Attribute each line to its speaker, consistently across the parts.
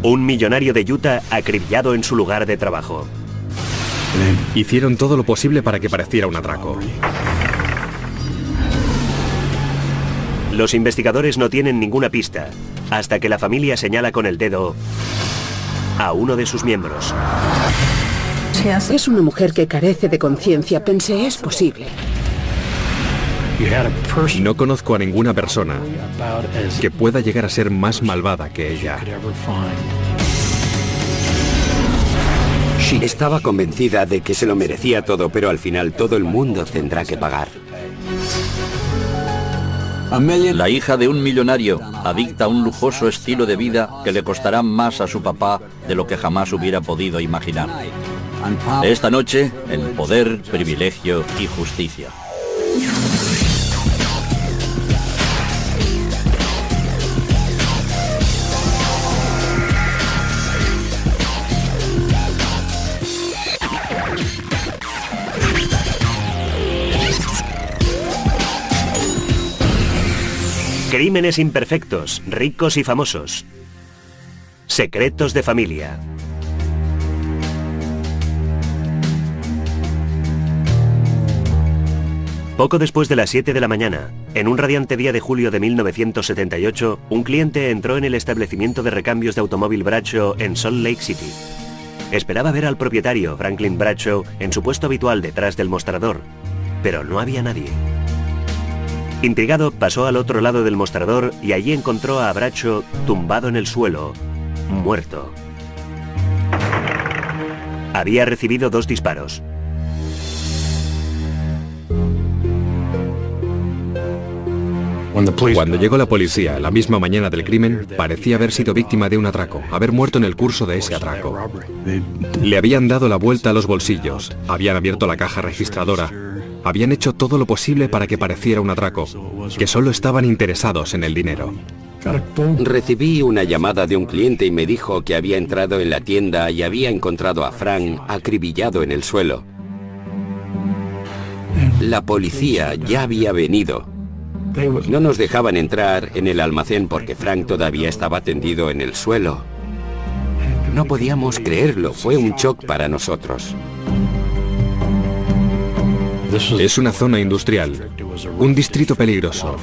Speaker 1: Un millonario de Utah acribillado en su lugar de trabajo.
Speaker 2: Hicieron todo lo posible para que pareciera un atraco.
Speaker 1: Los investigadores no tienen ninguna pista, hasta que la familia señala con el dedo a uno de sus miembros.
Speaker 3: Es una mujer que carece de conciencia, pensé, es posible.
Speaker 2: No conozco a ninguna persona que pueda llegar a ser más malvada que ella.
Speaker 4: Estaba convencida de que se lo merecía todo, pero al final todo el mundo tendrá que pagar.
Speaker 5: La hija de un millonario, adicta a un lujoso estilo de vida que le costará más a su papá de lo que jamás hubiera podido imaginar. Esta noche, en Poder, Privilegio y Justicia.
Speaker 1: Crímenes imperfectos, ricos y famosos. Secretos de familia. Poco después de las 7 de la mañana, en un radiante día de julio de 1978, un cliente entró en el establecimiento de recambios de automóvil Bradshaw en Salt Lake City. Esperaba ver al propietario, Franklin Bradshaw, en su puesto habitual detrás del mostrador, pero no había nadie. Intrigado, pasó al otro lado del mostrador y allí encontró a Bradshaw tumbado en el suelo, muerto. Había recibido 2 disparos.
Speaker 2: Cuando llegó la policía la misma mañana del crimen, parecía haber sido víctima de un atraco, haber muerto en el curso de ese atraco. Le habían dado la vuelta a los bolsillos, habían abierto la caja registradora, habían hecho todo lo posible para que pareciera un atraco, que solo estaban interesados en el dinero.
Speaker 4: Recibí una llamada de un cliente y me dijo que había entrado en la tienda y había encontrado a Frank acribillado en el suelo. La policía ya había venido. No nos dejaban entrar en el almacén porque Frank todavía estaba tendido en el suelo. No podíamos creerlo, fue un shock para nosotros.
Speaker 2: Es una zona industrial, un distrito peligroso,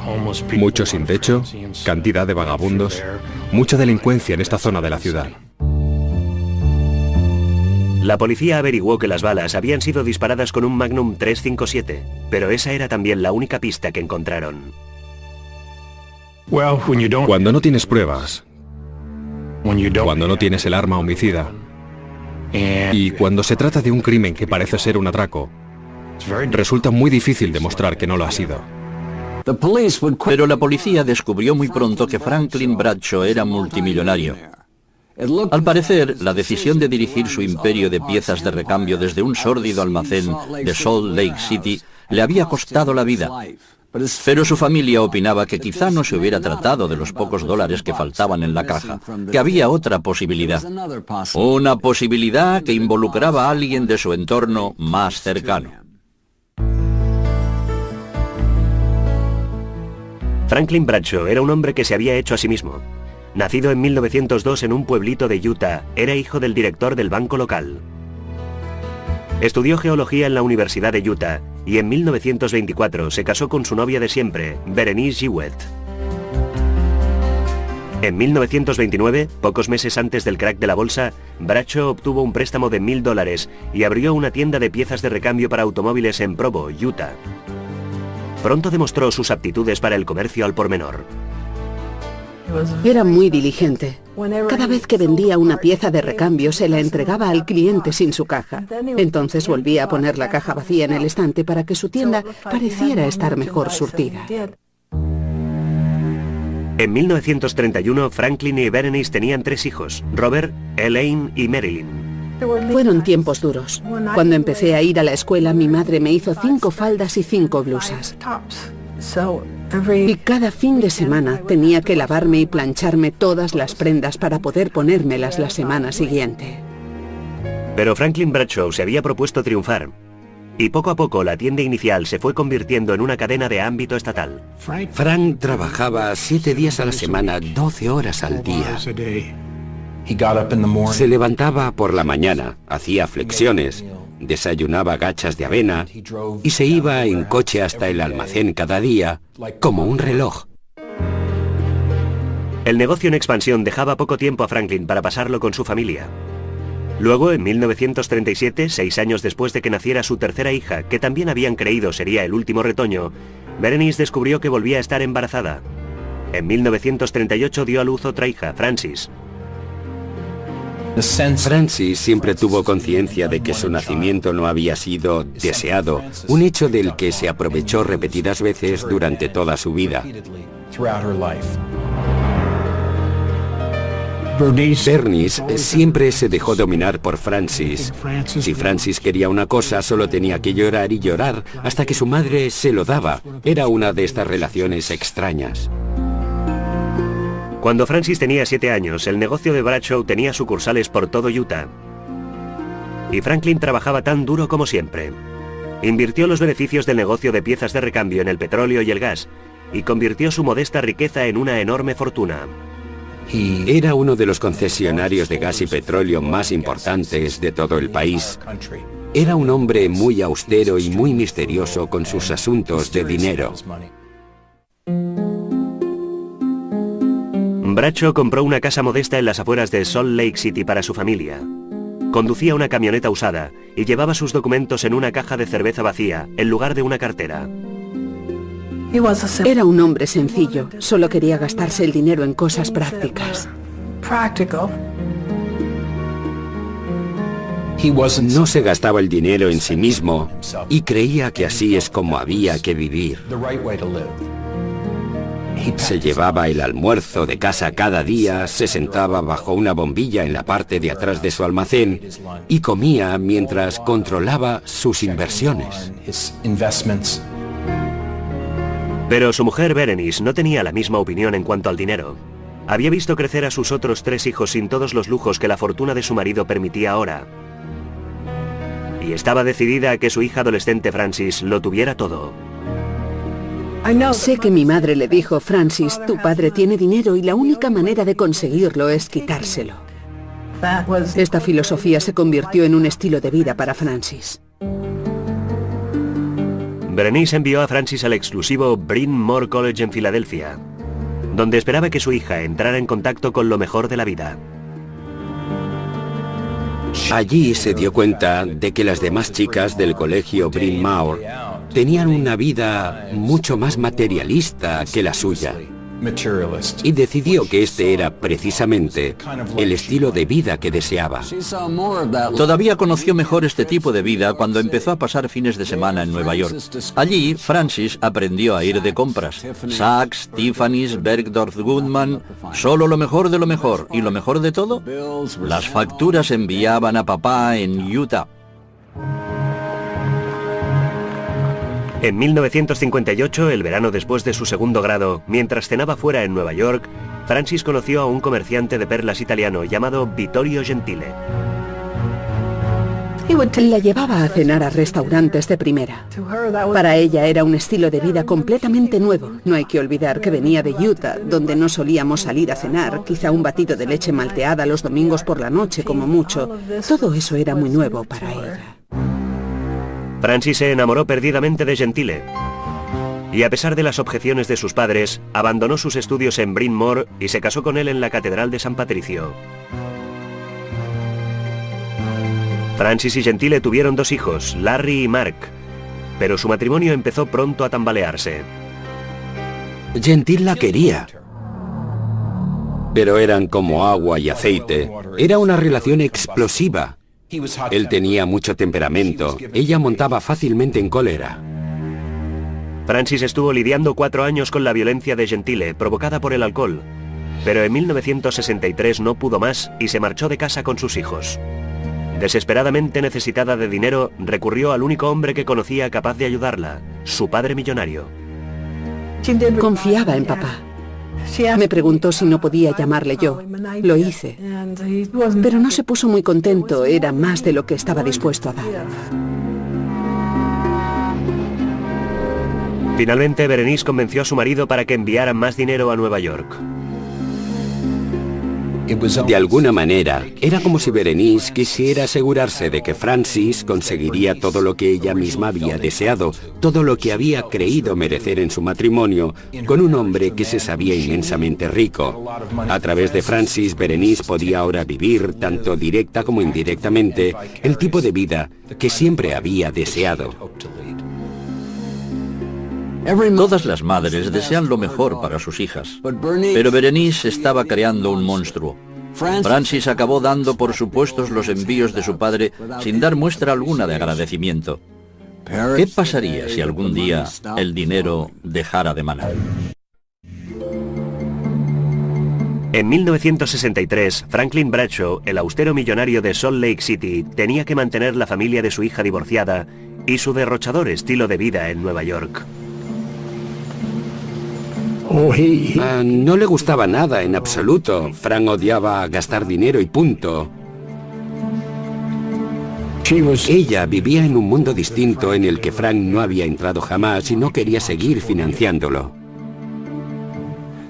Speaker 2: muchos sin techo, cantidad de vagabundos, mucha delincuencia en esta zona de la ciudad.
Speaker 1: La policía averiguó que las balas habían sido disparadas con un Magnum 357, pero esa era también la única pista que encontraron.
Speaker 2: Cuando no tienes pruebas, cuando no tienes el arma homicida, y cuando se trata de un crimen que parece ser un atraco, resulta muy difícil demostrar que no lo ha sido.
Speaker 5: Pero la policía descubrió muy pronto que Franklin Bradshaw era multimillonario. Al parecer, la decisión de dirigir su imperio de piezas de recambio desde un sórdido almacén de Salt Lake City le había costado la vida. Pero su familia opinaba que quizá no se hubiera tratado de los pocos dólares que faltaban en la caja, que había otra posibilidad. Una posibilidad que involucraba a alguien de su entorno más cercano.
Speaker 1: Franklin Bradshaw era un hombre que se había hecho a sí mismo. Nacido en 1902 en un pueblito de Utah, era hijo del director del banco local. Estudió geología en la Universidad de Utah y en 1924 se casó con su novia de siempre, Berenice Jewett. En 1929, pocos meses antes del crack de la bolsa, Bradshaw obtuvo un préstamo de $1000 y abrió una tienda de piezas de recambio para automóviles en Provo, Utah. Pronto demostró sus aptitudes para el comercio al por menor.
Speaker 3: Era muy diligente. Cada vez que vendía una pieza de recambio se la entregaba al cliente sin su caja. Entonces volvía a poner la caja vacía en el estante para que su tienda pareciera estar mejor surtida.
Speaker 1: En 1931, Franklin y Berenice tenían 3 hijos, Robert, Elaine y Marilyn.
Speaker 3: Fueron tiempos duros. Cuando empecé a ir a la escuela, mi madre me hizo 5 faldas y 5 blusas. Y cada fin de semana tenía que lavarme y plancharme todas las prendas para poder ponérmelas la semana siguiente.
Speaker 1: Pero Franklin Bradshaw se había propuesto triunfar. Y poco a poco la tienda inicial se fue convirtiendo en una cadena de ámbito estatal.
Speaker 4: Frank trabajaba 7 días a la semana, 12 horas al día. Se levantaba por la mañana, hacía flexiones, desayunaba gachas de avena y se iba en coche hasta el almacén cada día, como un reloj.
Speaker 1: El negocio en expansión dejaba poco tiempo a Franklin para pasarlo con su familia. Luego, en 1937, 6 años después de que naciera su tercera hija, que también habían creído sería el último retoño, Berenice descubrió que volvía a estar embarazada. En 1938 dio a luz otra hija, Frances.
Speaker 4: Frances siempre tuvo conciencia de que su nacimiento no había sido deseado, un hecho del que se aprovechó repetidas veces durante toda su vida. Bernice siempre se dejó dominar por Frances. Si Frances quería una cosa, solo tenía que llorar y llorar hasta que su madre se lo daba. Era una de estas relaciones extrañas.
Speaker 1: Cuando Frances tenía 7 años, el negocio de Bradshaw tenía sucursales por todo Utah. Y Franklin trabajaba tan duro como siempre. Invirtió los beneficios del negocio de piezas de recambio en el petróleo y el gas, y convirtió su modesta riqueza en una enorme fortuna.
Speaker 4: Era uno de los concesionarios de gas y petróleo más importantes de todo el país. Era un hombre muy austero y muy misterioso con sus asuntos de dinero.
Speaker 1: Bradshaw compró una casa modesta en las afueras de Salt Lake City para su familia. Conducía una camioneta usada y llevaba sus documentos en una caja de cerveza vacía, en lugar de una cartera.
Speaker 3: Era un hombre sencillo, solo quería gastarse el dinero en cosas prácticas.
Speaker 4: No se gastaba el dinero en sí mismo y creía que así es como había que vivir. Se llevaba el almuerzo de casa cada día, se sentaba bajo una bombilla en la parte de atrás de su almacén y comía mientras controlaba sus inversiones.
Speaker 1: Pero su mujer Berenice no tenía la misma opinión en cuanto al dinero. Había visto crecer a sus otros 3 hijos sin todos los lujos que la fortuna de su marido permitía ahora. Y estaba decidida a que su hija adolescente Frances lo tuviera todo.
Speaker 3: Sé que mi madre le dijo, Frances, tu padre tiene dinero y la única manera de conseguirlo es quitárselo. Esta filosofía se convirtió en un estilo de vida para Frances.
Speaker 1: Berenice envió a Frances al exclusivo Bryn Mawr College en Filadelfia, donde esperaba que su hija entrara en contacto con lo mejor de la vida.
Speaker 4: Allí se dio cuenta de que las demás chicas del colegio Bryn Mawr tenían una vida mucho más materialista que la suya. Y decidió que este era precisamente el estilo de vida que deseaba.
Speaker 5: Todavía conoció mejor este tipo de vida cuando empezó a pasar fines de semana en Nueva York. Allí, Frances aprendió a ir de compras. Saks, Tiffany's, Bergdorf Goodman, solo lo mejor de lo mejor. ¿Y lo mejor de todo? Las facturas enviaban a papá en Utah.
Speaker 1: En 1958, el verano después de su segundo grado, mientras cenaba fuera en Nueva York, Frances conoció a un comerciante de perlas italiano llamado Vittorio Gentile.
Speaker 3: La llevaba a cenar a restaurantes de primera. Para ella era un estilo de vida completamente nuevo. No hay que olvidar que venía de Utah, donde no solíamos salir a cenar, quizá un batido de leche malteada los domingos por la noche como mucho. Todo eso era muy nuevo para ella.
Speaker 1: Frances se enamoró perdidamente de Gentile. Y a pesar de las objeciones de sus padres, abandonó sus estudios en Bryn Mawr y se casó con él en la Catedral de San Patricio. Frances y Gentile tuvieron 2 hijos, Larry y Mark, pero su matrimonio empezó pronto a tambalearse.
Speaker 4: Gentile la quería, pero eran como agua y aceite. Era una relación explosiva. Él tenía mucho temperamento, ella montaba fácilmente en cólera.
Speaker 1: Frances estuvo lidiando 4 años con la violencia de Gentile, provocada por el alcohol, pero en 1963 no pudo más y se marchó de casa con sus hijos. Desesperadamente necesitada de dinero, recurrió al único hombre que conocía capaz de ayudarla, su padre millonario.
Speaker 3: Confiaba en papá. Me preguntó si no podía llamarle yo. Lo hice. Pero no se puso muy contento, era más de lo que estaba dispuesto a dar.
Speaker 1: Finalmente, Berenice convenció a su marido para que enviaran más dinero a Nueva York.
Speaker 4: De alguna manera, era como si Berenice quisiera asegurarse de que Francis conseguiría todo lo que ella misma había deseado, todo lo que había creído merecer en su matrimonio, con un hombre que se sabía inmensamente rico. A través de Francis, Berenice podía ahora vivir, tanto directa como indirectamente, el tipo de vida que siempre había deseado.
Speaker 5: Todas las madres desean lo mejor para sus hijas, pero Berenice estaba creando un monstruo. Francis acabó dando por supuestos los envíos de su padre sin dar muestra alguna de agradecimiento. ¿Qué pasaría si algún día el dinero dejara de manar?
Speaker 1: En 1963, Franklin Bradshaw, el austero millonario de Salt Lake City, tenía que mantener la familia de su hija divorciada y su derrochador estilo de vida en Nueva York.
Speaker 4: No le gustaba nada en absoluto. Frank odiaba gastar dinero y punto. Ella vivía en un mundo distinto en el que Frank no había entrado jamás y no quería seguir financiándolo.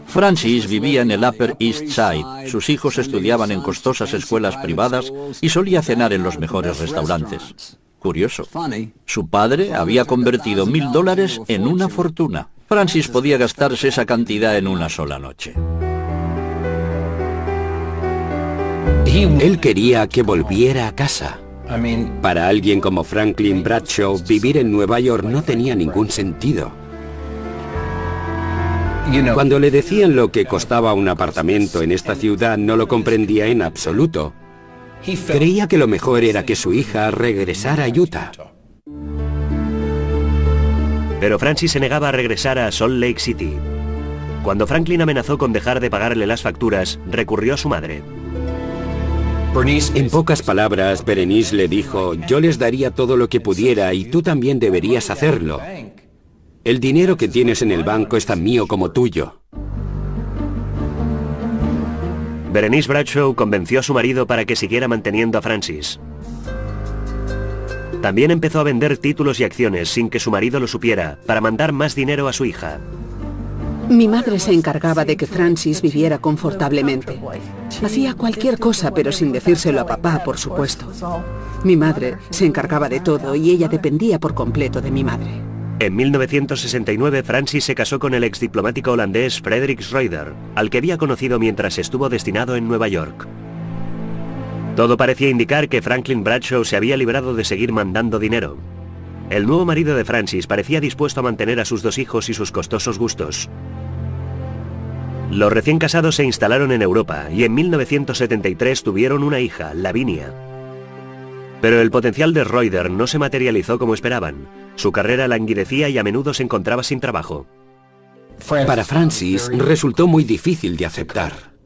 Speaker 5: Francis vivía en el Upper East Side. Sus hijos estudiaban en costosas escuelas privadas y solía cenar en los mejores restaurantes. Curioso. Su padre había convertido $1000 en una fortuna. Francis podía gastarse esa cantidad en una sola noche.
Speaker 4: Él quería que volviera a casa. Para alguien como Franklin Bradshaw, vivir en Nueva York no tenía ningún sentido. Cuando le decían lo que costaba un apartamento en esta ciudad, no lo comprendía en absoluto. Creía que lo mejor era que su hija regresara a Utah.
Speaker 1: Pero Francis se negaba a regresar a Salt Lake City. Cuando Franklin amenazó con dejar de pagarle las facturas, recurrió a su madre.
Speaker 4: En pocas palabras, Berenice le dijo: yo les daría todo lo que pudiera y tú también deberías hacerlo. El dinero que tienes en el banco es tan mío como tuyo.
Speaker 1: Berenice Bradshaw convenció a su marido para que siguiera manteniendo a Francis. También empezó a vender títulos y acciones sin que su marido lo supiera, para mandar más dinero a su hija.
Speaker 3: Mi madre se encargaba de que Francis viviera confortablemente. Hacía cualquier cosa, pero sin decírselo a papá, por supuesto. Mi madre se encargaba de todo y ella dependía por completo de mi madre.
Speaker 1: En 1969, Francis se casó con el exdiplomático holandés Frederik Schroeder, al que había conocido mientras estuvo destinado en Nueva York. Todo parecía indicar que Franklin Bradshaw se había librado de seguir mandando dinero. El nuevo marido de Francis parecía dispuesto a mantener a sus 2 hijos y sus costosos gustos. Los recién casados se instalaron en Europa y en 1973 tuvieron una hija, Lavinia. Pero el potencial de Schroeder no se materializó como esperaban. Su carrera languidecía y a menudo se encontraba sin trabajo.
Speaker 4: Para Francis resultó muy difícil de aceptar.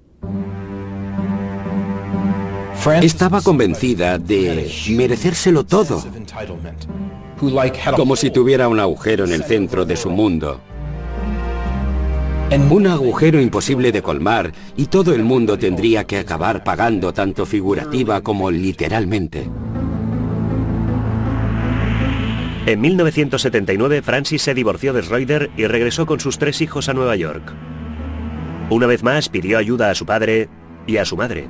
Speaker 4: Estaba convencida de merecérselo todo, como si tuviera un agujero en el centro de su mundo. Un agujero imposible de colmar y todo el mundo tendría que acabar pagando tanto figurativa como literalmente.
Speaker 1: En 1979, Francis se divorció de Schroeder y regresó con sus 3 hijos a Nueva York. Una vez más pidió ayuda a su padre y a su madre.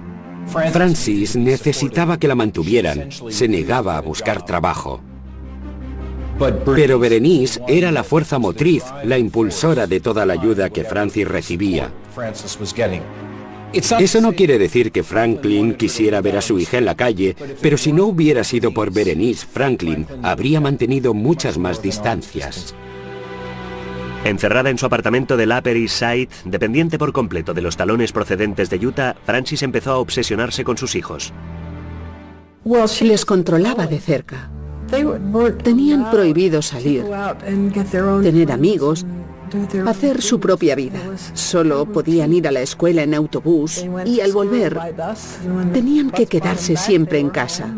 Speaker 4: Francis necesitaba que la mantuvieran, se negaba a buscar trabajo. Pero Berenice era la fuerza motriz, la impulsora de toda la ayuda que Francis recibía. Eso no quiere decir que Franklin quisiera ver a su hija en la calle, pero si no hubiera sido por Berenice, Franklin habría mantenido muchas más distancias.
Speaker 1: Encerrada en su apartamento del Upper East Side, dependiente por completo de los talones procedentes de Utah, Francis empezó a obsesionarse con sus hijos.
Speaker 3: Les controlaba de cerca. Tenían prohibido salir, tener amigos, hacer su propia vida. Solo podían ir a la escuela en autobús y al volver tenían que quedarse siempre en casa.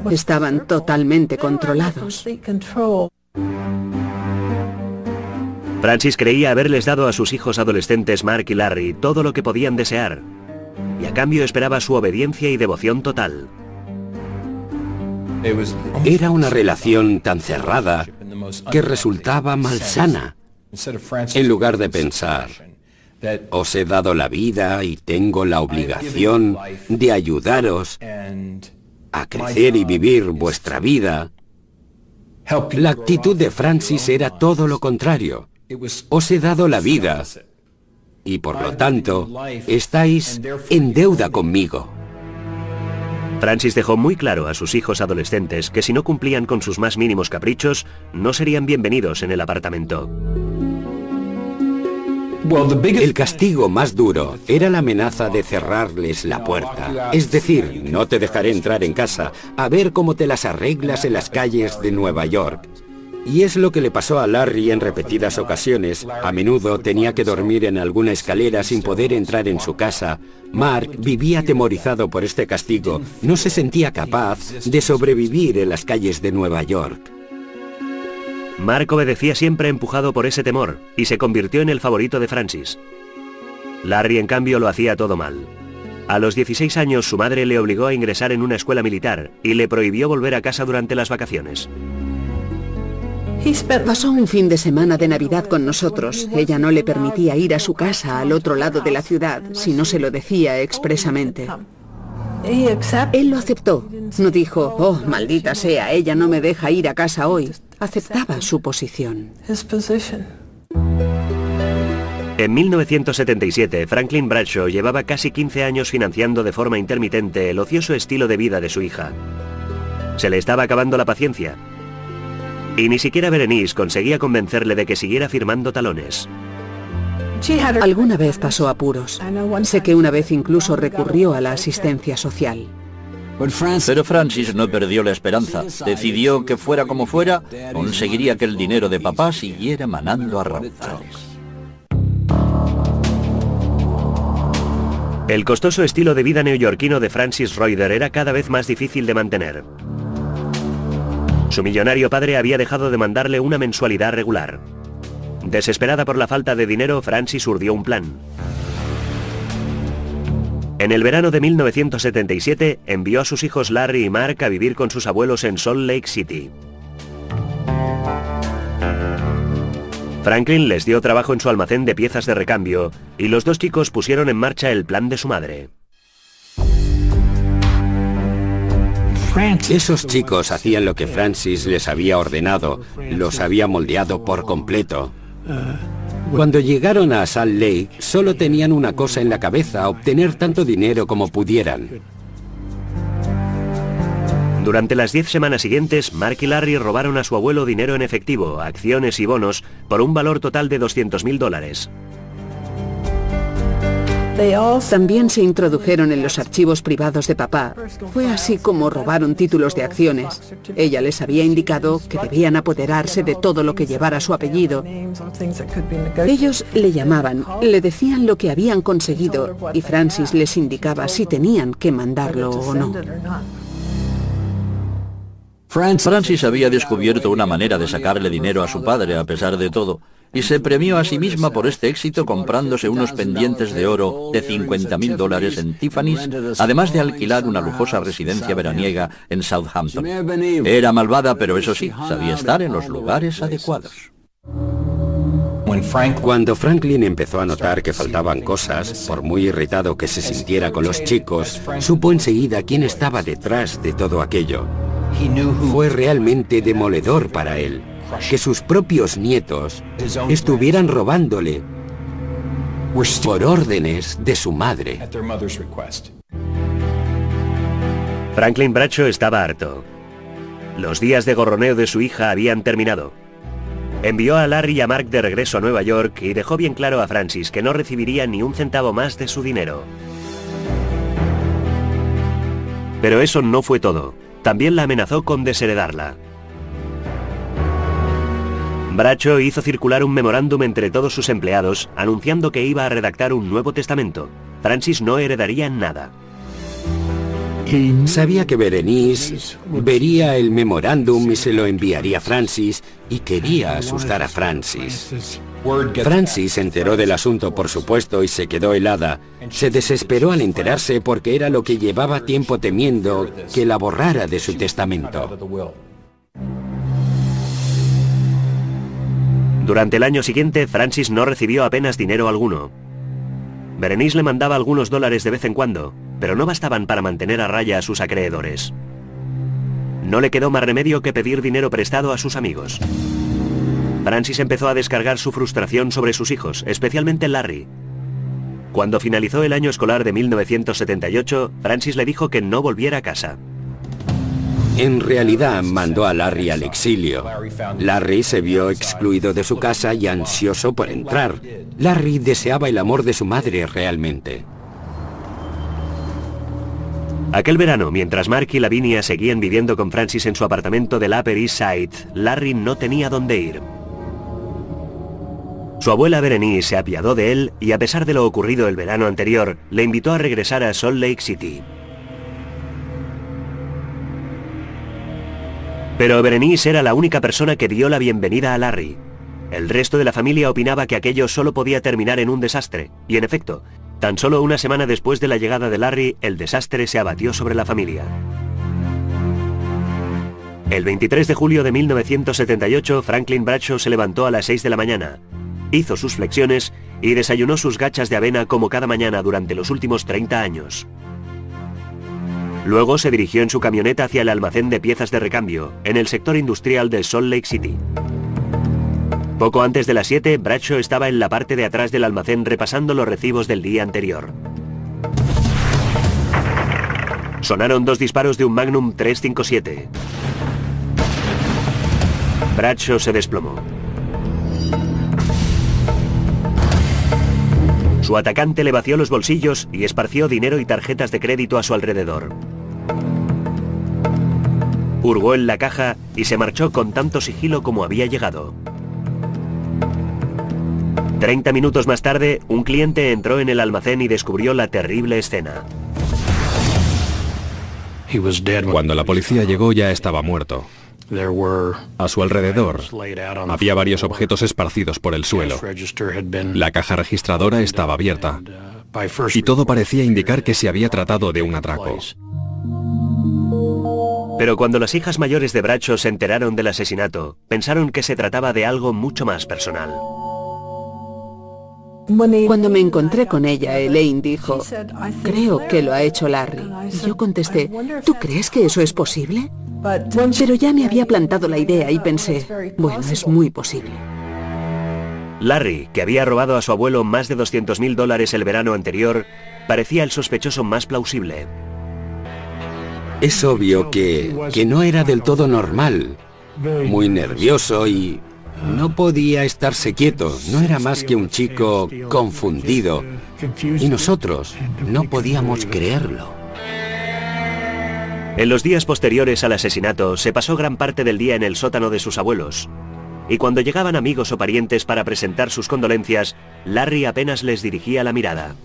Speaker 3: Estaban totalmente controlados.
Speaker 1: Francis creía haberles dado a sus hijos adolescentes Mark y Larry todo lo que podían desear, y a cambio esperaba su obediencia y devoción total.
Speaker 4: Era una relación tan cerrada que resultaba malsana. En lugar de pensar, Os he dado la vida y tengo la obligación de ayudaros a crecer y vivir vuestra vida. La actitud de Francis era todo lo contrario. Os he dado la vida y por lo tanto estáis en deuda conmigo.
Speaker 1: Francis dejó muy claro a sus hijos adolescentes que si no cumplían con sus más mínimos caprichos, no serían bienvenidos en el apartamento.
Speaker 4: El castigo más duro era la amenaza de cerrarles la puerta. Es decir, no te dejaré entrar en casa, a ver cómo te las arreglas en las calles de Nueva York. Y es lo que le pasó a Larry en repetidas ocasiones. A menudo tenía que dormir en alguna escalera sin poder entrar en su casa. Mark vivía atemorizado por este castigo. No se sentía capaz de sobrevivir en las calles de Nueva York.
Speaker 1: Mark obedecía siempre empujado por ese temor y se convirtió en el favorito de Francis. Larry, en cambio, lo hacía todo mal. A los 16 años su madre le obligó a ingresar en una escuela militar y le prohibió volver a casa durante las vacaciones.
Speaker 3: Pasó un fin de semana de Navidad con nosotros. Ella no le permitía ir a su casa al otro lado de la ciudad si no se lo decía expresamente. Él lo aceptó. No dijo, oh, maldita sea, ella no me deja ir a casa hoy. Aceptaba su posición.
Speaker 1: En 1977, Franklin Bradshaw llevaba casi 15 años financiando de forma intermitente el ocioso estilo de vida de su hija. Se le estaba acabando la paciencia. Y ni siquiera Berenice conseguía convencerle de que siguiera firmando talones.
Speaker 3: Alguna vez pasó apuros. Sé que una vez incluso recurrió a la asistencia social.
Speaker 5: Pero Francis no perdió la esperanza. Decidió que fuera como fuera, conseguiría que el dinero de papá siguiera manando a raudales.
Speaker 1: El costoso estilo de vida neoyorquino de Francis Reuter era cada vez más difícil de mantener. Su millonario padre había dejado de mandarle una mensualidad regular. Desesperada por la falta de dinero, Francis urdió un plan. En el verano de 1977, envió a sus hijos Larry y Mark a vivir con sus abuelos en Salt Lake City. Franklin les dio trabajo en su almacén de piezas de recambio y los dos chicos pusieron en marcha el plan de su madre.
Speaker 4: Esos chicos hacían lo que Francis les había ordenado, los había moldeado por completo. Cuando llegaron a Salt Lake, solo tenían una cosa en la cabeza, obtener tanto dinero como pudieran.
Speaker 1: Durante las 10 semanas siguientes, Mark y Larry robaron a su abuelo dinero en efectivo, acciones y bonos, por un valor total de $200.000.
Speaker 3: También se introdujeron en los archivos privados de papá. Fue así como robaron títulos de acciones. Ella les había indicado que debían apoderarse de todo lo que llevara su apellido. Ellos le llamaban, le decían lo que habían conseguido y Francis les indicaba si tenían que mandarlo o no.
Speaker 5: Francis había descubierto una manera de sacarle dinero a su padre a pesar de todo, y se premió a sí misma por este éxito comprándose unos pendientes de oro de $50.000 en Tiffany's, además de alquilar una lujosa residencia veraniega en Southampton. Era malvada, pero eso sí, sabía estar en los lugares adecuados.
Speaker 4: Cuando Franklin empezó a notar que faltaban cosas, por muy irritado que se sintiera con los chicos, supo enseguida quién estaba detrás de todo aquello. Fue realmente demoledor para él que sus propios nietos estuvieran robándole por órdenes de su madre.
Speaker 1: Franklin Bradshaw estaba harto. Los días de gorroneo de su hija habían terminado. Envió a Larry y a Mark de regreso a Nueva York y dejó bien claro a Francis que no recibiría ni un centavo más de su dinero. Pero eso no fue todo. También la amenazó con desheredarla. Bradshaw hizo circular un memorándum entre todos sus empleados anunciando que iba a redactar un nuevo testamento. Francis no heredaría nada.
Speaker 4: Sabía que Berenice vería el memorándum y se lo enviaría a Francis y quería asustar a Francis. Francis se enteró del asunto, por supuesto, y se quedó helada. Se desesperó al enterarse porque era lo que llevaba tiempo temiendo que la borrara de su testamento.
Speaker 1: Durante el año siguiente, Francis no recibió apenas dinero alguno. Berenice le mandaba algunos dólares de vez en cuando, pero no bastaban para mantener a raya a sus acreedores. No le quedó más remedio que pedir dinero prestado a sus amigos. Francis empezó a descargar su frustración sobre sus hijos, especialmente Larry. Cuando finalizó el año escolar de 1978, Francis le dijo que no volviera a casa.
Speaker 4: En realidad mandó a Larry al exilio. Larry se vio excluido de su casa y ansioso por entrar. Larry deseaba el amor de su madre realmente.
Speaker 1: Aquel verano, mientras Mark y Lavinia seguían viviendo con Francis en su apartamento del Upper East Side, Larry no tenía dónde ir. Su abuela Berenice se apiadó de él y, a pesar de lo ocurrido el verano anterior, le invitó a regresar a Salt Lake City. Pero Berenice era la única persona que dio la bienvenida a Larry. El resto de la familia opinaba que aquello solo podía terminar en un desastre, y en efecto, tan solo una semana después de la llegada de Larry, el desastre se abatió sobre la familia. El 23 de julio de 1978, Franklin Bradshaw se levantó a las 6 de la mañana, hizo sus flexiones y desayunó sus gachas de avena como cada mañana durante los últimos 30 años. Luego se dirigió en su camioneta hacia el almacén de piezas de recambio, en el sector industrial de Salt Lake City. Poco antes de las 7, Bradshaw estaba en la parte de atrás del almacén repasando los recibos del día anterior. Sonaron 2 disparos de un Magnum 357. Bradshaw se desplomó. Su atacante le vació los bolsillos y esparció dinero y tarjetas de crédito a su alrededor. Hurgó en la caja y se marchó con tanto sigilo como había llegado. 30 minutos más tarde, un cliente entró en el almacén y descubrió la terrible escena.
Speaker 2: Cuando la policía llegó ya estaba muerto. A su alrededor había varios objetos esparcidos por el suelo. La caja registradora estaba abierta y todo parecía indicar que se había tratado de un atraco.
Speaker 1: Pero cuando las hijas mayores de Bradshaw se enteraron del asesinato, pensaron que se trataba de algo mucho más personal.
Speaker 3: Cuando me encontré con ella, Elaine dijo, creo que lo ha hecho Larry. Y yo contesté, ¿tú crees que eso es posible? Pero ya me había plantado la idea y pensé, bueno, es muy posible.
Speaker 1: Larry, que había robado a su abuelo más de $200.000 el verano anterior, parecía el sospechoso más plausible.
Speaker 4: Es obvio que no era del todo normal. Muy nervioso y no podía estarse quieto. No era más que un chico confundido. Y nosotros no podíamos creerlo.
Speaker 1: En los días posteriores al asesinato, se pasó gran parte del día en el sótano de sus abuelos. Y cuando llegaban amigos o parientes para presentar sus condolencias, Larry apenas les dirigía la mirada.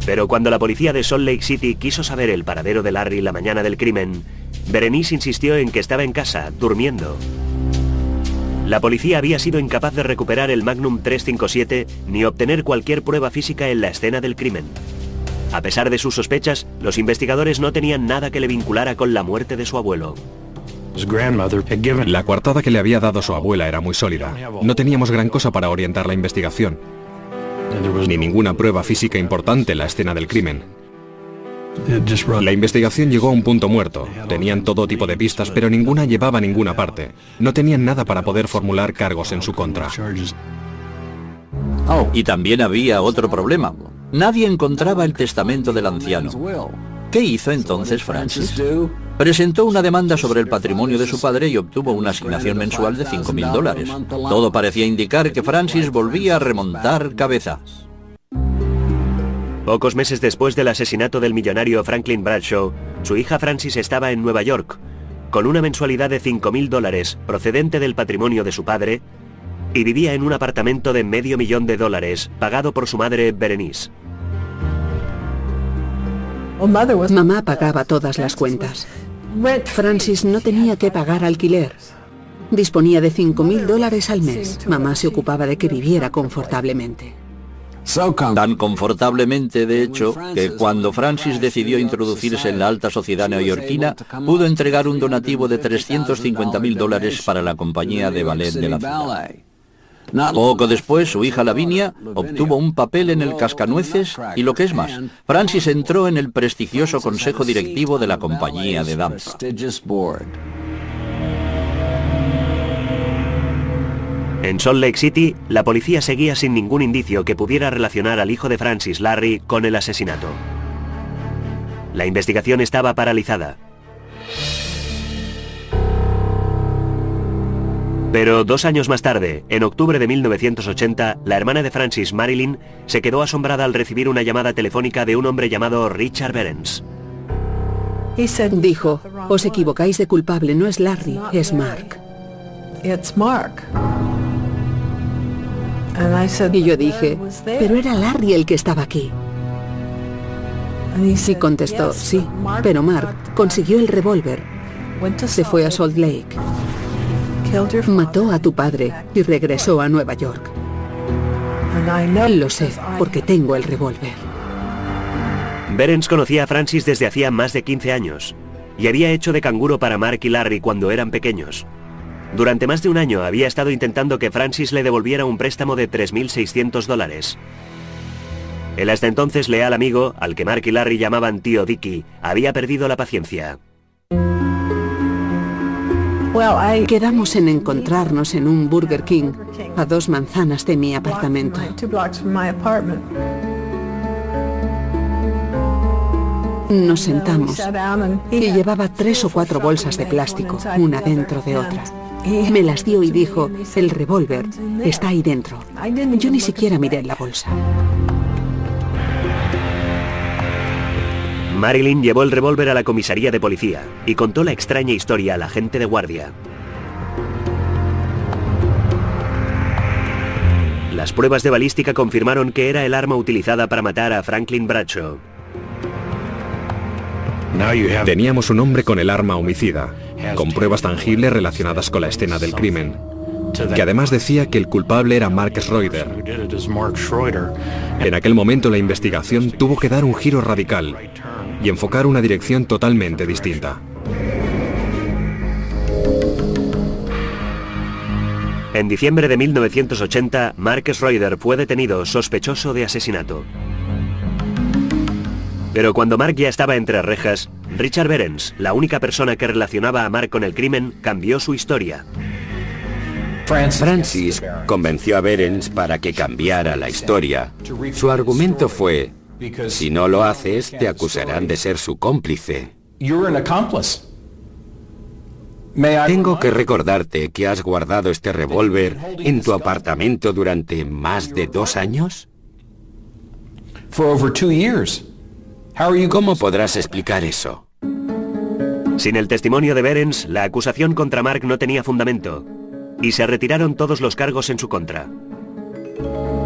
Speaker 1: Pero cuando la policía de Salt Lake City quiso saber el paradero de Larry la mañana del crimen, Berenice insistió en que estaba en casa, durmiendo. La policía había sido incapaz de recuperar el Magnum 357 ni obtener cualquier prueba física en la escena del crimen. A pesar de sus sospechas, los investigadores no tenían nada que le vinculara con la muerte de su abuelo.
Speaker 2: La coartada que le había dado su abuela era muy sólida. No teníamos gran cosa para orientar la investigación, ni ninguna prueba física importante en la escena del crimen. La investigación llegó a un punto muerto. Tenían todo tipo de pistas, pero ninguna llevaba a ninguna parte. No tenían nada para poder formular cargos en su contra.
Speaker 5: Y también había otro problema. Nadie encontraba el testamento del anciano. ¿Qué hizo entonces Francis? Presentó una demanda sobre el patrimonio de su padre y obtuvo una asignación mensual de $5.000. Todo parecía indicar que Francis volvía a remontar cabeza.
Speaker 1: Pocos meses después del asesinato del millonario Franklin Bradshaw, su hija Francis estaba en Nueva York, con una mensualidad de $5.000 procedente del patrimonio de su padre, y vivía en un apartamento de $500,000 pagado por su madre Berenice.
Speaker 3: Mamá pagaba todas las cuentas. Francis no tenía que pagar alquiler. Disponía de $5.000 al mes. Mamá se ocupaba de que viviera confortablemente.
Speaker 5: Tan confortablemente, de hecho, que cuando Francis decidió introducirse en la alta sociedad neoyorquina, pudo entregar un donativo de $350.000 para la compañía de ballet de la ciudad. Poco después, su hija Lavinia obtuvo un papel en el Cascanueces y, lo que es más, Francis entró en el prestigioso consejo directivo de la compañía de danza.
Speaker 1: En Salt Lake City, la policía seguía sin ningún indicio que pudiera relacionar al hijo de Francis, Larry, con el asesinato. La investigación estaba paralizada. Pero 2 años más tarde, en octubre de 1980, la hermana de Francis, Marilyn, se quedó asombrada al recibir una llamada telefónica de un hombre llamado Richard Behrens.
Speaker 3: Dijo, os equivocáis de culpable, no es Larry, es Mark. Y yo dije, pero era Larry el que estaba aquí. Y contestó, sí, pero Mark consiguió el revólver. Se fue a Salt Lake. Mató a tu padre y regresó a Nueva York. Lo sé, porque tengo el revólver.
Speaker 1: Behrens conocía a Francis desde hacía más de 15 años y había hecho de canguro para Mark y Larry cuando eran pequeños. Durante más de un año había estado intentando que Francis le devolviera un préstamo de $3.600. El hasta entonces leal amigo, al que Mark y Larry llamaban tío Dickie, había perdido la paciencia.
Speaker 3: Quedamos en encontrarnos en un Burger King a 2 manzanas de mi apartamento. Nos sentamos y llevaba 3 o 4 bolsas de plástico, una dentro de otra. Me las dio y dijo, el revólver está ahí dentro. Yo ni siquiera miré la bolsa.
Speaker 1: Marilyn llevó el revólver a la comisaría de policía y contó la extraña historia al agente de guardia. Las pruebas de balística confirmaron que era el arma utilizada para matar a Franklin Bradshaw.
Speaker 2: Teníamos un hombre con el arma homicida, con pruebas tangibles relacionadas con la escena del crimen, que además decía que el culpable era Mark Schroeder. En aquel momento la investigación tuvo que dar un giro radical y enfocar una dirección totalmente distinta.
Speaker 1: En diciembre de 1980, Mark Schroeder fue detenido sospechoso de asesinato. Pero cuando Mark ya estaba entre rejas, Richard Behrens, la única persona que relacionaba a Mark con el crimen, cambió su historia.
Speaker 4: Francis convenció a Behrens para que cambiara la historia. Su argumento fue, si no lo haces, te acusarán de ser su cómplice. Tengo que recordarte que has guardado este revólver en tu apartamento durante más de 2 años. ¿Cómo podrás explicar eso?
Speaker 1: Sin el testimonio de Behrens, la acusación contra Mark no tenía fundamento y se retiraron todos los cargos en su contra.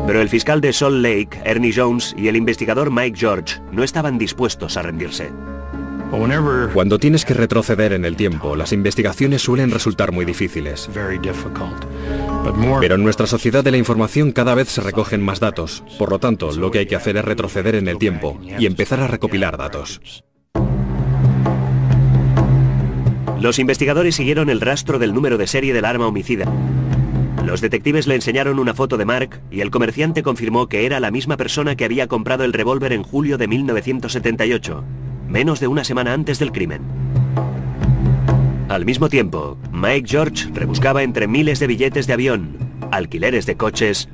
Speaker 1: Pero el fiscal de Salt Lake, Ernie Jones, y el investigador Mike George no estaban dispuestos a rendirse.
Speaker 2: Cuando tienes que retroceder en el tiempo, las investigaciones suelen resultar muy difíciles. Pero en nuestra sociedad de la información cada vez se recogen más datos. Por lo tanto, lo que hay que hacer es retroceder en el tiempo y empezar a recopilar datos.
Speaker 1: Los investigadores siguieron el rastro del número de serie del arma homicida. Los detectives le enseñaron una foto de Mark y el comerciante confirmó que era la misma persona que había comprado el revólver en julio de 1978, menos de una semana antes del crimen. Al mismo tiempo, Mike George rebuscaba entre miles de billetes de avión, alquileres de coches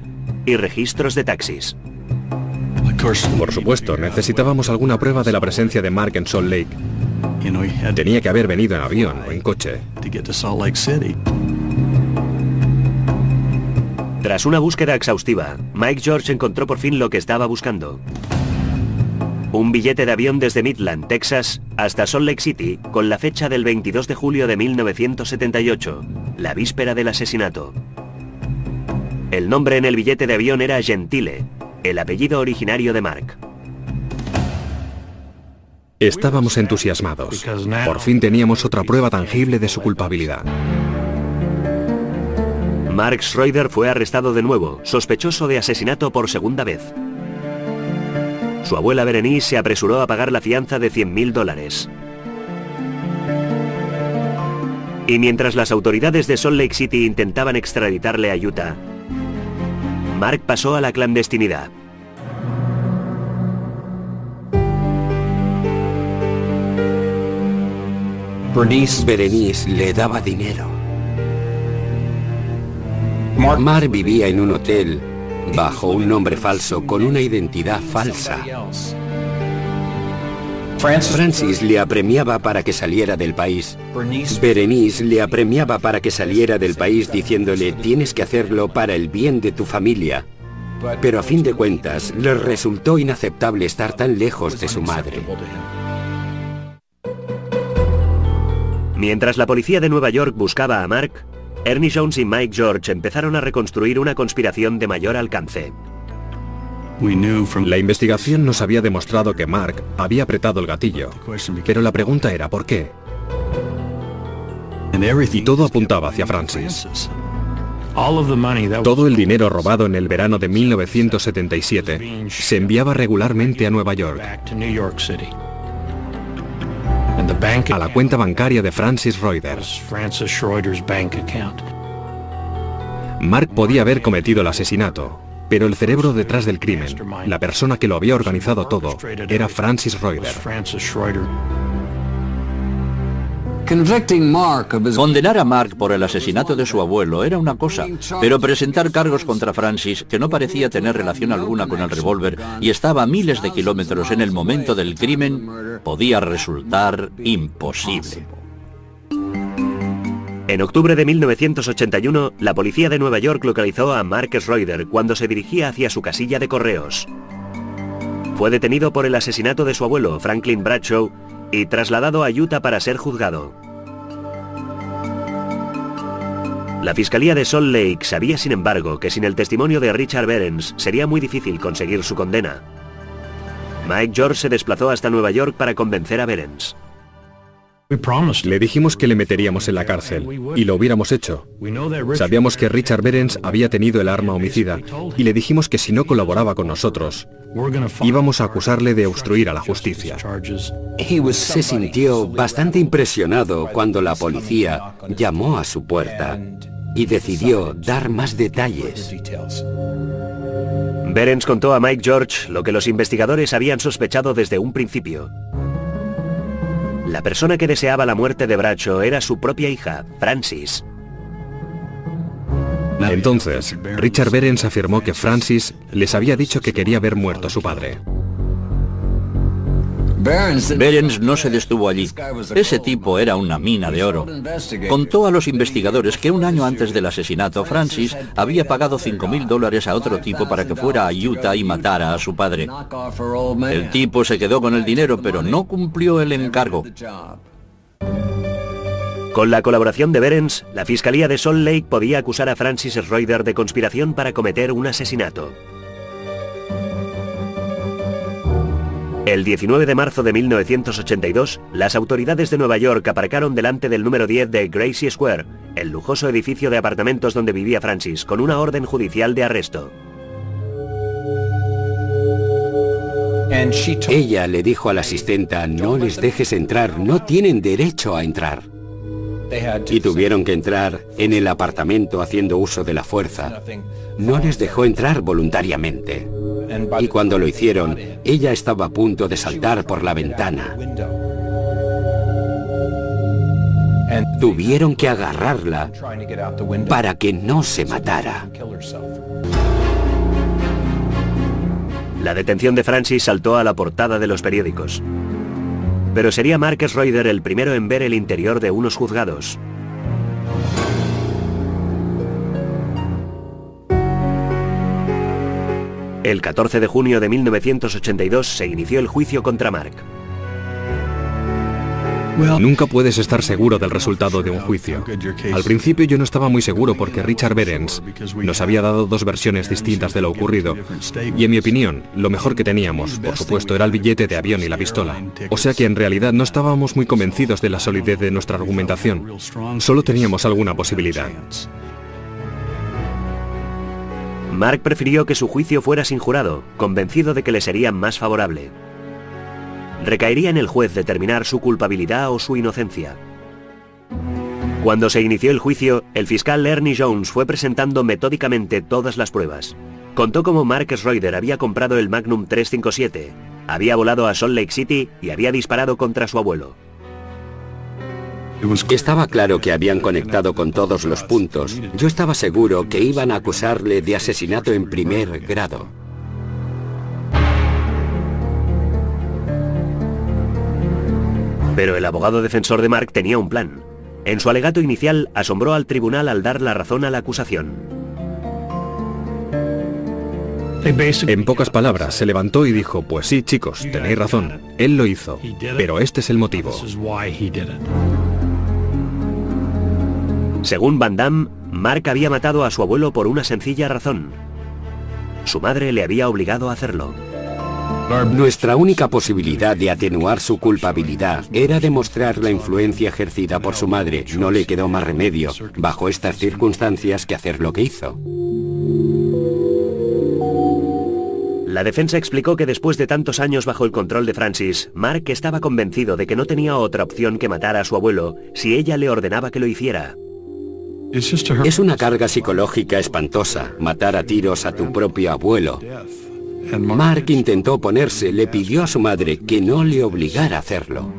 Speaker 1: y registros de taxis.
Speaker 2: Por supuesto, necesitábamos alguna prueba de la presencia de Mark en Salt Lake. Tenía que haber venido en avión o en coche.
Speaker 1: Tras una búsqueda exhaustiva, Mike George encontró por fin lo que estaba buscando. Un billete de avión desde Midland, Texas, hasta Salt Lake City, con la fecha del 22 de julio de 1978, la víspera del asesinato. El nombre en el billete de avión era Gentile, el apellido originario de Mark.
Speaker 2: Estábamos entusiasmados. Por fin teníamos otra prueba tangible de su culpabilidad.
Speaker 1: Mark Schroeder fue arrestado de nuevo, sospechoso de asesinato por segunda vez. Su abuela Berenice se apresuró a pagar la fianza de $100.000. Y mientras las autoridades de Salt Lake City intentaban extraditarle a Utah, Mark pasó a la clandestinidad.
Speaker 4: Berenice le daba dinero. Mark vivía en un hotel bajo un nombre falso con una identidad falsa. Francis le apremiaba para que saliera del país. Berenice le apremiaba para que saliera del país diciéndole: tienes que hacerlo para el bien de tu familia. Pero a fin de cuentas, le resultó inaceptable estar tan lejos de su madre.
Speaker 1: Mientras la policía de Nueva York buscaba a Mark, Ernie Jones y Mike George empezaron a reconstruir una conspiración de mayor alcance.
Speaker 2: La investigación nos había demostrado que Mark había apretado el gatillo, pero la pregunta era ¿por qué? Y todo apuntaba hacia Francis. Todo el dinero robado en el verano de 1977 se enviaba regularmente a Nueva York, a la cuenta bancaria de Francis Reuter. Mark podía haber cometido el asesinato, pero el cerebro detrás del crimen, la persona que lo había organizado todo, era Francis Reuter.
Speaker 5: Condenar a Mark por el asesinato de su abuelo era una cosa, pero presentar cargos contra Francis, que no parecía tener relación alguna con el revólver y estaba a miles de kilómetros en el momento del crimen, podía resultar imposible.
Speaker 1: En octubre de 1981, la policía de Nueva York localizó a Marcus Reuter cuando se dirigía hacia su casilla de correos. Fue detenido por el asesinato de su abuelo, Franklin Bradshaw, y trasladado a Utah para ser juzgado. La Fiscalía de Salt Lake sabía, sin embargo, que sin el testimonio de Richard Behrens sería muy difícil conseguir su condena. Mike George se desplazó hasta Nueva York para convencer a Behrens.
Speaker 2: Le dijimos que le meteríamos en la cárcel, y lo hubiéramos hecho. Sabíamos que Richard Behrens había tenido el arma homicida, y le dijimos que si no colaboraba con nosotros, íbamos a acusarle de obstruir a la justicia.
Speaker 4: Se sintió bastante impresionado cuando la policía llamó a su puerta y decidió dar más detalles.
Speaker 1: Behrens contó a Mike George lo que los investigadores habían sospechado desde un principio. La persona que deseaba la muerte de Bradshaw era su propia hija, Francis.
Speaker 2: Entonces, Richard Behrens afirmó que Francis les había dicho que quería ver muerto a su padre.
Speaker 5: Behrens no se detuvo allí. Ese tipo era una mina de oro. Contó a los investigadores que un año antes del asesinato, Francis había pagado $5.000 a otro tipo para que fuera a Utah y matara a su padre. El tipo se quedó con el dinero, pero no cumplió el encargo.
Speaker 1: Con la colaboración de Behrens, la Fiscalía de Salt Lake podía acusar a Francis Reuter de conspiración para cometer un asesinato. El 19 de marzo de 1982, las autoridades de Nueva York aparcaron delante del número 10 de Gracie Square, el lujoso edificio de apartamentos donde vivía Francis, con una orden judicial de arresto.
Speaker 4: Ella le dijo a la asistenta: no les dejes entrar, no tienen derecho a entrar. Y tuvieron que entrar en el apartamento haciendo uso de la fuerza. No les dejó entrar voluntariamente. Y cuando lo hicieron, ella estaba a punto de saltar por la ventana. Tuvieron que agarrarla para que no se matara.
Speaker 1: La detención de Francis saltó a la portada de los periódicos. Pero sería Marcus Reuter el primero en ver el interior de unos juzgados. El 14 de junio de 1982 se inició el juicio contra Mark.
Speaker 2: Nunca puedes estar seguro del resultado de un juicio. Al principio yo no estaba muy seguro porque Richard Behrens nos había dado dos versiones distintas de lo ocurrido. Y en mi opinión, lo mejor que teníamos, por supuesto, era el billete de avión y la pistola. O sea que en realidad no estábamos muy convencidos de la solidez de nuestra argumentación. Solo teníamos alguna posibilidad.
Speaker 1: Mark prefirió que su juicio fuera sin jurado, convencido de que le sería más favorable. Recaería en el juez determinar su culpabilidad o su inocencia. Cuando se inició el juicio, el fiscal Ernie Jones fue presentando metódicamente todas las pruebas. Contó cómo Mark Schroeder había comprado el Magnum 357, había volado a Salt Lake City y había disparado contra su abuelo.
Speaker 4: Estaba claro que habían conectado con todos los puntos. Yo estaba seguro que iban a acusarle de asesinato en primer grado.
Speaker 1: Pero el abogado defensor de Mark tenía un plan. En su alegato inicial asombró al tribunal al dar la razón a la acusación.
Speaker 2: En pocas palabras, se levantó y dijo, pues sí, chicos, tenéis razón, él lo hizo, pero este es el motivo.
Speaker 1: Según Van Damme, Mark había matado a su abuelo por una sencilla razón. Su madre le había obligado a hacerlo.
Speaker 4: Nuestra única posibilidad de atenuar su culpabilidad era demostrar la influencia ejercida por su madre. No le quedó más remedio, bajo estas circunstancias, que hacer lo que hizo.
Speaker 1: La defensa explicó que después de tantos años bajo el control de Francis, Mark estaba convencido de que no tenía otra opción que matar a su abuelo si ella le ordenaba que lo hiciera.
Speaker 4: Es una carga psicológica espantosa, matar a tiros a tu propio abuelo. Mark intentó oponerse, le pidió a su madre que no le obligara a hacerlo.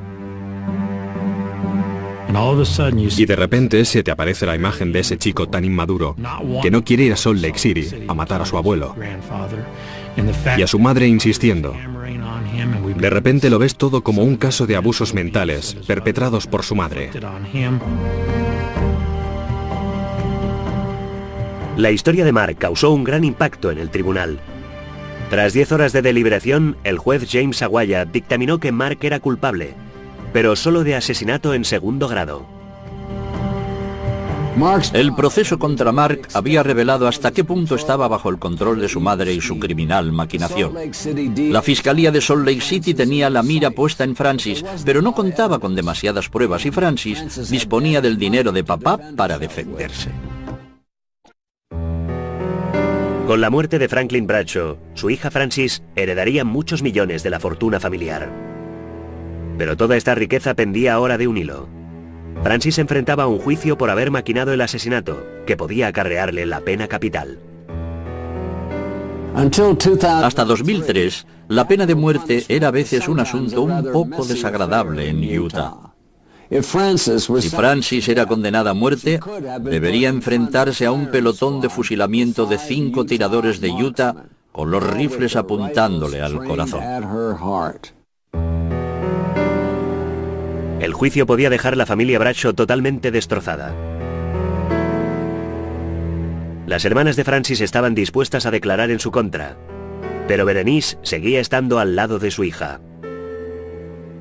Speaker 2: Y de repente se te aparece la imagen de ese chico tan inmaduro que no quiere ir a Salt Lake City a matar a su abuelo. Y a su madre insistiendo. De repente lo ves todo como un caso de abusos mentales perpetrados por su madre.
Speaker 1: La historia de Mark causó un gran impacto en el tribunal. Tras 10 horas de deliberación, el juez James Aguaya dictaminó que Mark era culpable, pero solo de asesinato en segundo grado.
Speaker 5: El proceso contra Mark había revelado hasta qué punto estaba bajo el control de su madre y su criminal maquinación. La Fiscalía de Salt Lake City tenía la mira puesta en Francis, pero no contaba con demasiadas pruebas y Francis disponía del dinero de papá para defenderse.
Speaker 1: Con la muerte de Franklin Bradshaw, su hija Francis heredaría muchos millones de la fortuna familiar. Pero toda esta riqueza pendía ahora de un hilo. Francis se enfrentaba a un juicio por haber maquinado el asesinato, que podía acarrearle la pena capital.
Speaker 5: Hasta 2003, la pena de muerte era a veces un asunto un poco desagradable en Utah. Si Francis era condenada a muerte, debería enfrentarse a un pelotón de fusilamiento de 5 tiradores de Utah con los rifles apuntándole al corazón.
Speaker 1: El juicio podía dejar la familia Bradshaw totalmente destrozada. Las hermanas de Francis estaban dispuestas a declarar en su contra, pero Berenice seguía estando al lado de su hija.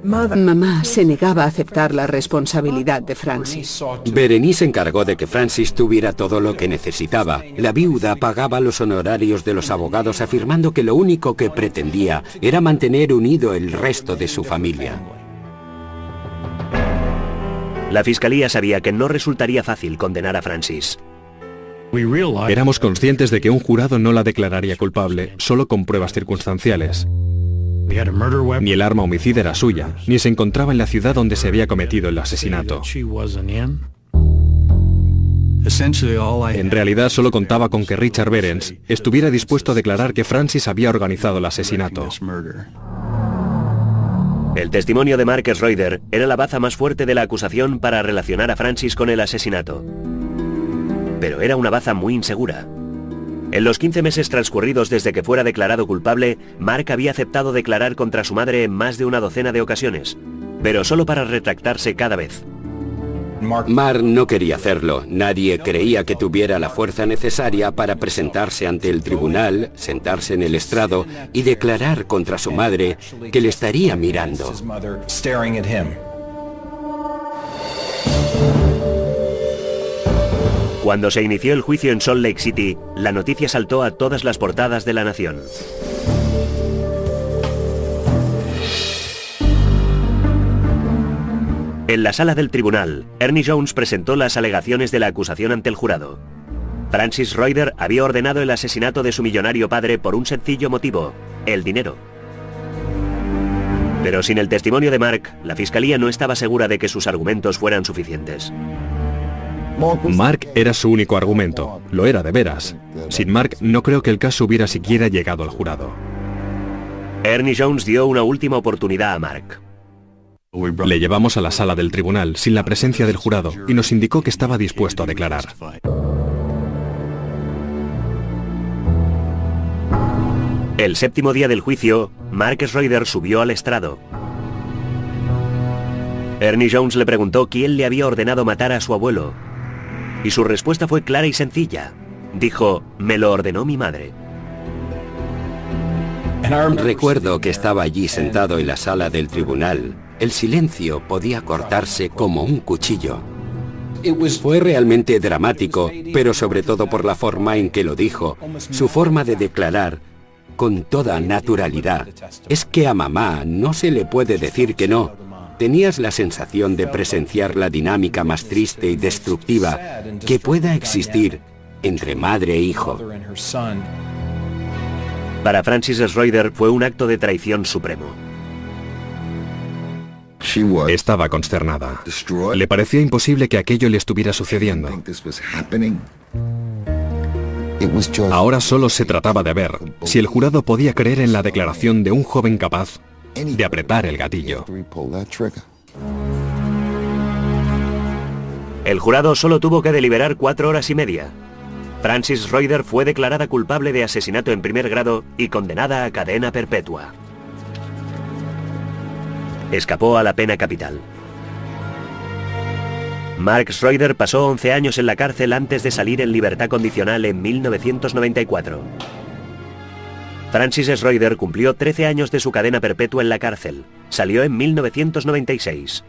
Speaker 3: Mamá se negaba a aceptar la responsabilidad de Francis.
Speaker 4: Berenice se encargó de que Francis tuviera todo lo que necesitaba. La viuda pagaba los honorarios de los abogados afirmando que lo único que pretendía era mantener unido el resto de su familia.
Speaker 1: La fiscalía sabía que no resultaría fácil condenar a Francis.
Speaker 2: Éramos conscientes de que un jurado no la declararía culpable solo con pruebas circunstanciales. Ni el arma homicida era suya, ni se encontraba en la ciudad donde se había cometido el asesinato. En realidad solo contaba con que Richard Behrens estuviera dispuesto a declarar que Francis había organizado el asesinato.
Speaker 1: El testimonio de Mark Schroeder era la baza más fuerte de la acusación para relacionar a Francis con el asesinato. Pero era una baza muy insegura. En los 15 meses transcurridos desde que fuera declarado culpable, Mark había aceptado declarar contra su madre en más de una docena de ocasiones, pero solo para retractarse cada vez.
Speaker 4: Mark no quería hacerlo. Nadie creía que tuviera la fuerza necesaria para presentarse ante el tribunal, sentarse en el estrado y declarar contra su madre que le estaría mirando.
Speaker 1: Cuando se inició el juicio en Salt Lake City, la noticia saltó a todas las portadas de La Nación. En la sala del tribunal, Ernie Jones presentó las alegaciones de la acusación ante el jurado. Francis Schroeder había ordenado el asesinato de su millonario padre por un sencillo motivo: el dinero. Pero sin el testimonio de Mark, la fiscalía no estaba segura de que sus argumentos fueran suficientes.
Speaker 2: Mark era su único argumento. Lo era de veras. Sin Mark, no creo que el caso hubiera siquiera llegado al jurado.
Speaker 1: Ernie Jones dio una última oportunidad a Mark.
Speaker 2: Le llevamos a la sala del tribunal, sin la presencia del jurado, y nos indicó que estaba dispuesto a declarar.
Speaker 1: El séptimo día del juicio, Mark Schroeder subió al estrado. Ernie Jones le preguntó quién le había ordenado matar a su abuelo. Y su respuesta fue clara y sencilla. Dijo, me lo ordenó mi madre.
Speaker 4: Recuerdo que estaba allí sentado en la sala del tribunal. El silencio podía cortarse como un cuchillo. Fue realmente dramático, pero sobre todo por la forma en que lo dijo, su forma de declarar, con toda naturalidad. Es que a mamá no se le puede decir que no. Tenías la sensación de presenciar la dinámica más triste y destructiva que pueda existir entre madre e hijo.
Speaker 1: Para Francis Schroeder fue un acto de traición supremo.
Speaker 2: Estaba consternada. Le parecía imposible que aquello le estuviera sucediendo. Ahora solo se trataba de ver si el jurado podía creer en la declaración de un joven capaz de apretar el gatillo.
Speaker 1: El jurado solo tuvo que deliberar 4 horas y media. Francis Schroeder fue declarada culpable de asesinato en primer grado y condenada a cadena perpetua. Escapó a la pena capital. Mark Schroeder pasó 11 años en la cárcel antes de salir en libertad condicional en 1994. Francis Schroeder cumplió 13 años de su cadena perpetua en la cárcel. Salió en 1996.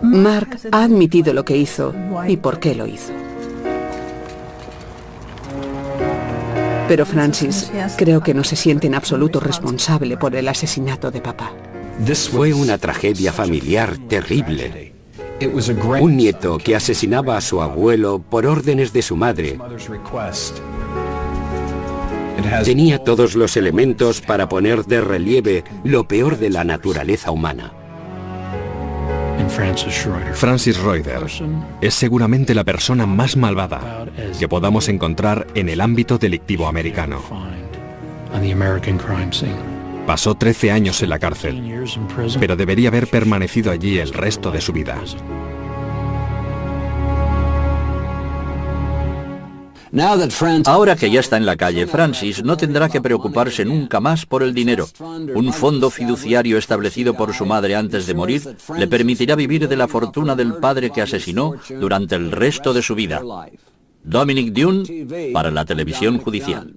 Speaker 3: Mark ha admitido lo que hizo y por qué lo hizo. Pero Francis creo que no se siente en absoluto responsable por el asesinato de papá.
Speaker 4: Fue una tragedia familiar terrible. Un nieto que asesinaba a su abuelo por órdenes de su madre. Tenía todos los elementos para poner de relieve lo peor de la naturaleza humana.
Speaker 2: Francis Schroeder es seguramente la persona más malvada que podamos encontrar en el ámbito delictivo americano. Pasó 13 años en la cárcel, pero debería haber permanecido allí el resto de su vida.
Speaker 5: Ahora que ya está en la calle, Francis no tendrá que preocuparse nunca más por el dinero. Un fondo fiduciario establecido por su madre antes de morir le permitirá vivir de la fortuna del padre que asesinó durante el resto de su vida. Dominic Dunne, para la televisión judicial.